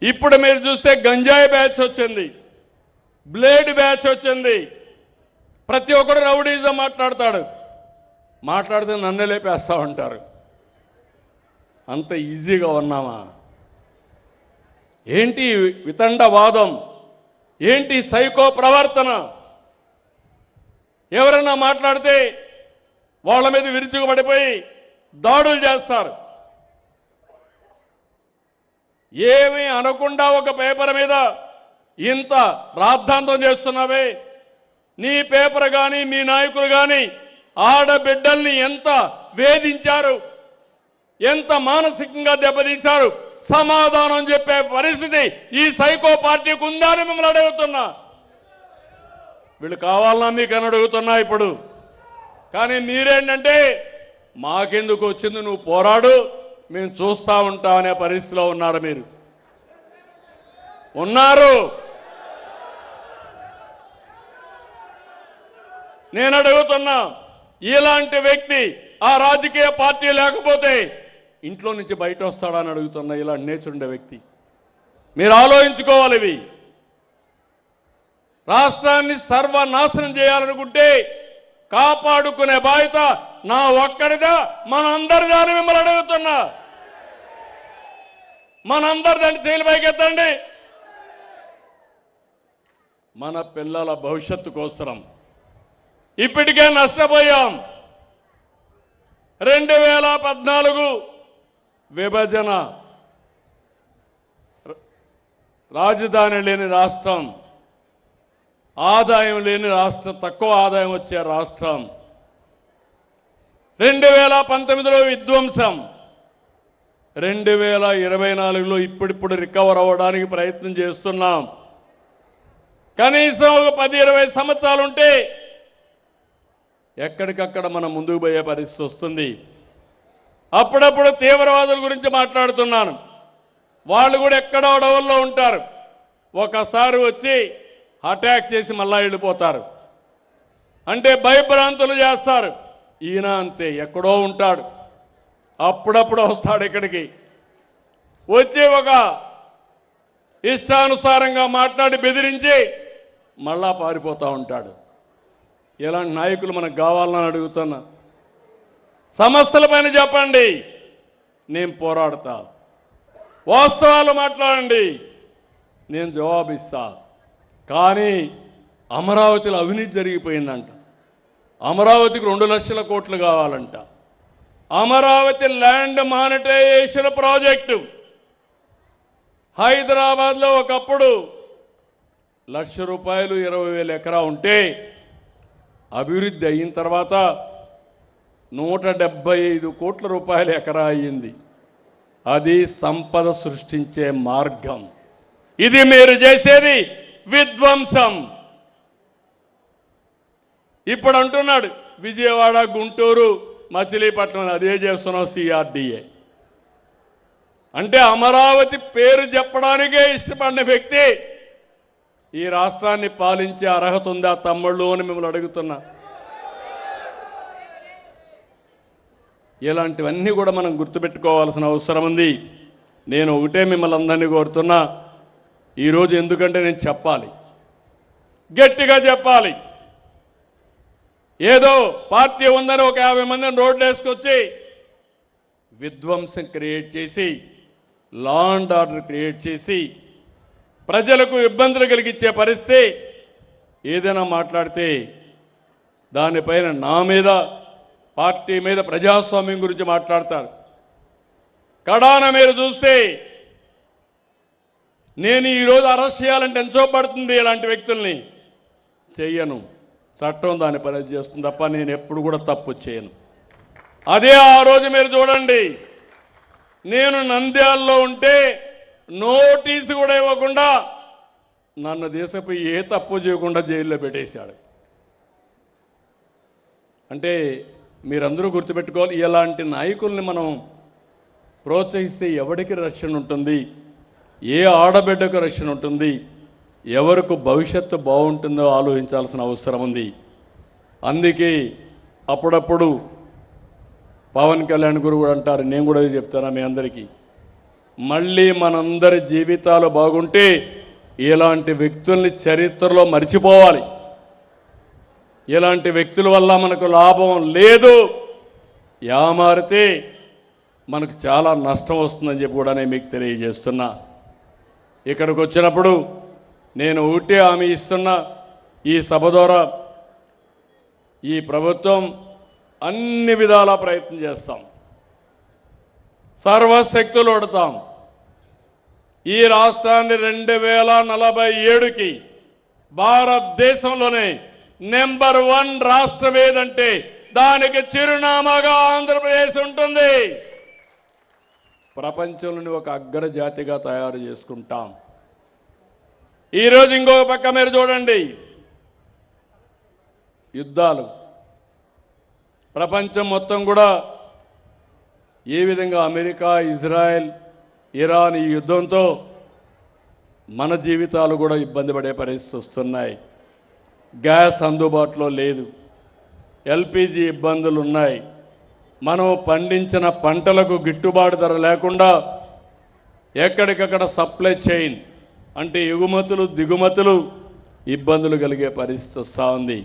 ఇప్పుడు మీరు చూస్తే గంజాయి బ్యాచ్ వచ్చింది, బ్లేడ్ బ్యాచ్ వచ్చింది. ప్రతి ఒక్కరు రౌడీజం మాట్లాడితే నన్ను లేపేస్తా ఉంటారు. అంత ఈజీగా ఉన్నామా? ఏంటి వితండవాదం? ఏంటి సైకో ప్రవర్తన? ఎవరన్నా మాట్లాడితే వాళ్ళ మీద విరుచుకుపడిపోయి దాడులు చేస్తారు. ఏమీ అనకుండా ఒక పేపర్ మీద ఇంత రాద్ధాంతం చేస్తున్నావే. నీ పేపర్ కానీ మీ నాయకులు కానీ ఆడబిడ్డల్ని ఎంత వేధించారు, ఎంత మానసికంగా దెబ్బతీశారు, సమాధానం చెప్పే పరిస్థితి ఈ సైకో పార్టీకి ఉందా అని మిమ్మల్ని అడుగుతున్నా. వీళ్ళు కావాలన్నా మీకు అని అడుగుతున్నా ఇప్పుడు. కానీ మీరేంటంటే మాకెందుకు వచ్చింది, నువ్వు పోరాడు, మేము చూస్తూ ఉంటాం అనే పరిస్థితిలో ఉన్నారు. మీరు ఉన్నారు. నేను అడుగుతున్నా, ఇలాంటి వ్యక్తి ఆ రాజకీయ పార్టీ లేకపోతే ఇంట్లో నుంచి బయట వస్తాడని అడుగుతున్నా. ఇలాంటి నేచుండే వ్యక్తి మీరు ఆలోచించుకోవాలి. ఇవి రాష్ట్రాన్ని సర్వనాశనం చేయాలనుకుంటే కాపాడుకునే బాధ్యత నా ఒక్కడిదా, మనందరిదా అని మిమ్మల్ని అడుగుతున్నా. మనందరి దాన్ని చేయలు పైకెత్తండి. మన పిల్లల భవిష్యత్తు కోసరం ఇప్పటికే నష్టపోయాం. 2014 విభజన, రాజధాని లేని రాష్ట్రం, ఆదాయం లేని రాష్ట్రం, తక్కువ ఆదాయం వచ్చే రాష్ట్రం. 2019లో విధ్వంసం, 2024లో ఇప్పుడిప్పుడు రికవర్ అవ్వడానికి ప్రయత్నం చేస్తున్నాం. కనీసం ఒక 10-20 సంవత్సరాలు ఉంటే ఎక్కడికక్కడ మనం ముందుకు పోయే పరిస్థితి వస్తుంది. అప్పుడప్పుడు తీవ్రవాదుల గురించి మాట్లాడుతున్నాను. వాళ్ళు కూడా ఎక్కడో అడవుల్లో ఉంటారు. ఒకసారి వచ్చి అటాక్ చేసి మళ్ళా వెళ్ళిపోతారు. అంటే భయభ్రాంతులు చేస్తారు. ఈయన అంతే, ఎక్కడో ఉంటాడు, అప్పుడప్పుడు వస్తాడు ఇక్కడికి. వచ్చి ఒక ఇష్టానుసారంగా మాట్లాడి బెదిరించి మళ్ళా పారిపోతూ ఉంటాడు. ఇలాంటి నాయకులు మనకు కావాలని అడుగుతున్నా. సమస్యల పైన చెప్పండి, నేను పోరాడతా. వాస్తవాలు మాట్లాడండి, నేను జవాబిస్తా. కానీ అమరావతిలో అవినీతి జరిగిపోయిందంట. అమరావతికి 2 లక్షల కోట్లు కావాలంట. అమరావతి ల్యాండ్ మానిటైజేషన్ ప్రాజెక్టు హైదరాబాద్లో ఒకప్పుడు ₹1,00,000 20,000 ఎకరా ఉంటే అభివృద్ధి అయిన తర్వాత 175 కోట్ల రూపాయల ఎకరా అయ్యింది. అది సంపద సృష్టించే మార్గం. ఇది మీరు చేసేది విధ్వంసం. ఇప్పుడు అంటున్నాడు విజయవాడ, గుంటూరు, మచిలీపట్నం అదే చేస్తున్నాం CRDA. అంటే అమరావతి పేరు చెప్పడానికే ఇష్టపడిన వ్యక్తి ఈ రాష్ట్రాన్ని పాలించే అర్హత ఉందా తమ్ముళ్ళు అని మిమ్మల్ని అడుగుతున్నా. ఇలాంటివన్నీ కూడా మనం గుర్తుపెట్టుకోవాల్సిన అవసరం ఉంది. నేను ఒకటే మిమ్మల్ని అందరినీ కోరుతున్నా ఈరోజు, ఎందుకంటే నేను చెప్పాలి, గట్టిగా చెప్పాలి. ఏదో పార్టీ ఉందని ఒక 50 మందిని రోడ్లు వేసుకొచ్చి విధ్వంసం క్రియేట్ చేసి, లా అండ్ ఆర్డర్ క్రియేట్ చేసి, ప్రజలకు ఇబ్బందులు కలిగించే పరిస్థితి ఏదైనా మాట్లాడితే దానిపైన నా మీద, పార్టీ మీద, ప్రజాస్వామ్యం గురించి మాట్లాడతారు. కడాన మీరు చూస్తే నేను ఈరోజు అరెస్ట్ చేయాలంటే ఎంతో పడుతుంది. ఇలాంటి వ్యక్తుల్ని చెయ్యను. చట్టం దాని పని చేస్తుంది తప్ప నేను ఎప్పుడు కూడా తప్పు చేయను. అదే ఆ రోజు మీరు చూడండి, నేను నంద్యాలలో ఉంటే నోటీసు కూడా ఇవ్వకుండా నన్ను తీసుకుపోయి ఏ తప్పు చేయకుండా జైల్లో పెట్టేశాడు. అంటే మీరందరూ గుర్తుపెట్టుకోవాలి, ఇలాంటి నాయకుల్ని మనం ప్రోత్సహిస్తే ఎవరికి రక్షణ ఉంటుంది, ఏ ఆడబిడ్డకు రక్షణ ఉంటుంది, ఎవరికి భవిష్యత్తు బాగుంటుందో ఆలోచించాల్సిన అవసరం ఉంది. అందుకే అప్పుడప్పుడు పవన్ కళ్యాణ్ గారు కూడా అంటారు, నేను కూడా చెప్తాను మీ అందరికీ, మళ్ళీ మనందరి జీవితాలు బాగుంటే ఇలాంటి వ్యక్తుల్ని చరిత్రలో మర్చిపోవాలి. ఇలాంటి వ్యక్తుల వల్ల మనకు లాభం లేదు, యామారితే మనకు చాలా నష్టం వస్తుందని చెప్పి కూడా నేను మీకు తెలియజేస్తున్నా. ఇక్కడికి వచ్చినప్పుడు నేను ఊటే హామీ ఇస్తున్నా, ఈ సభ ద్వారా ఈ ప్రభుత్వం అన్ని విధాల ప్రయత్నం చేస్తాం, సర్వశక్తులు ఒడతాం. ఈ రాష్ట్రాన్ని 2047కి భారతదేశంలోనే నెంబర్ 1 రాష్ట్రం ఏదంటే దానికి చిరునామాగా ఆంధ్రప్రదేశ్ ఉంటుంది. ప్రపంచంలోని ఒక అగ్రజాతిగా తయారు చేసుకుంటాం. ఈరోజు ఇంకొక పక్క మీరు చూడండి, యుద్ధాలు ప్రపంచం మొత్తం కూడా ఏ విధంగా అమెరికా, ఇజ్రాయెల్, ఇరాన్ ఈ యుద్ధంతో మన జీవితాలు కూడా ఇబ్బంది పడే పరిస్థితి వస్తున్నాయి. గ్యాస్ అందుబాటులో లేదు, ఎల్పిజి ఇబ్బందులు ఉన్నాయి. మనం పండించిన పంటలకు గిట్టుబాటు ధర లేకుండా ఎక్కడికక్కడ సప్లై చైన్ అంటే ఎగుమతులు దిగుమతులు ఇబ్బందులు కలిగే పరిస్థితి వస్తూ ఉంది.